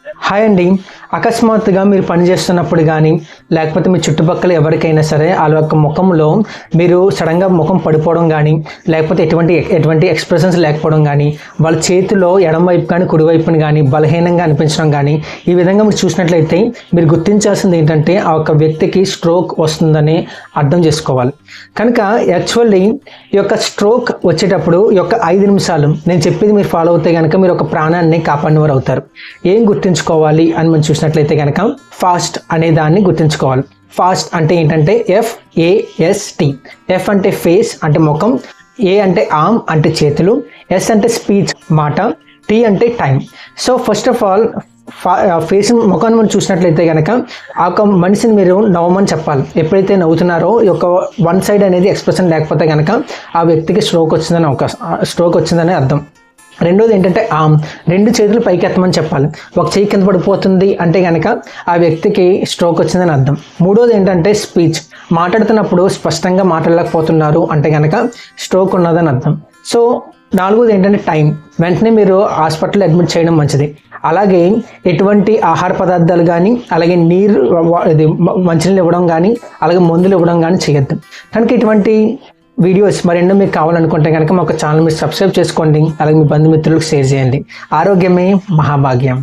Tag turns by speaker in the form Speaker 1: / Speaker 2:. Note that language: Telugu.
Speaker 1: హాయ్ అండి. అకస్మాత్తుగా మీరు పనిచేస్తున్నప్పుడు కానీ లేకపోతే మీ చుట్టుపక్కల ఎవరికైనా సరే వాళ్ళ యొక్క ముఖంలో మీరు సడన్గా ముఖం పడిపోవడం కానీ లేకపోతే ఎటువంటి ఎక్స్ప్రెషన్స్ లేకపోవడం కానీ వాళ్ళ చేతిలో ఎడమ వైపు కానీ కుడివైపుని కానీ బలహీనంగా అనిపించడం కానీ ఈ విధంగా మీరు చూసినట్లయితే మీరు గుర్తించాల్సింది ఏంటంటే ఆ ఒక వ్యక్తికి స్ట్రోక్ వస్తుందని అర్థం చేసుకోవాలి. కనుక యాక్చువల్లీ ఈ యొక్క స్ట్రోక్ వచ్చేటప్పుడు ఈ యొక్క 5 నిమిషాలు నేను చెప్పేది మీరు ఫాలో అవుతే కనుక మీరు ఒక ప్రాణాన్ని కాపాడినవారు అవుతారు. ఏం గుర్తుంచుకోవాలి అని మనం చూసినట్లయితే కనుక ఫాస్ట్ అనే దాన్ని గుర్తుంచుకోవాలి. ఫాస్ట్ అంటే ఏంటంటే FAST. ఎఫ్ అంటే ఫేస్ అంటే ముఖం, ఏ అంటే ఆర్మ్ అంటే చేతులు, ఎస్ అంటే స్పీచ్ మాట, టీ అంటే time. So first of all face ముఖాన్ని మనం చూసినట్లయితే కనుక ఆ ఒక మనిషిని మీరు నవ్వమని చెప్పాలి. ఎప్పుడైతే నవ్వుతున్నారో ఈ యొక్క వన్ సైడ్ అనేది ఎక్స్ప్రెషన్ లేకపోతే కనుక ఆ వ్యక్తికి స్ట్రోక్ వచ్చిందని అర్థం. రెండోది ఏంటంటే ఆర్మ్, 2 చేతులు పైకి ఎత్తమని చెప్పాలి. ఒక చేయి కింద పడిపోతుంది అంటే కనుక ఆ వ్యక్తికి స్ట్రోక్ వచ్చిందని అర్థం. మూడోది ఏంటంటే స్పీచ్, మాట్లాడుతున్నప్పుడు స్పష్టంగా మాట్లాడలేకపోతున్నారు అంటే కనుక స్ట్రోక్ ఉన్నదని అర్థం. సో నాలుగోది ఏంటంటే టైం, వెంటనే మీరు హాస్పిటల్లో అడ్మిట్ చేయడం మంచిది. అలాగే ఎటువంటి ఆహార పదార్థాలు కానీ అలాగే మంచినీళ్ళు ఇవ్వడం కానీ అలాగే మందులు ఇవ్వడం కానీ చేయొద్దు. కనుక ఇటువంటి వీడియోస్ మరెన్నో మీకు కావాలనుకుంటే కనుక మా ఛానల్ మీరు సబ్స్క్రైబ్ చేసుకోండి. అలాగే మీ బంధుమిత్రులకు షేర్ చేయండి. ఆరోగ్యమే మహాభాగ్యం.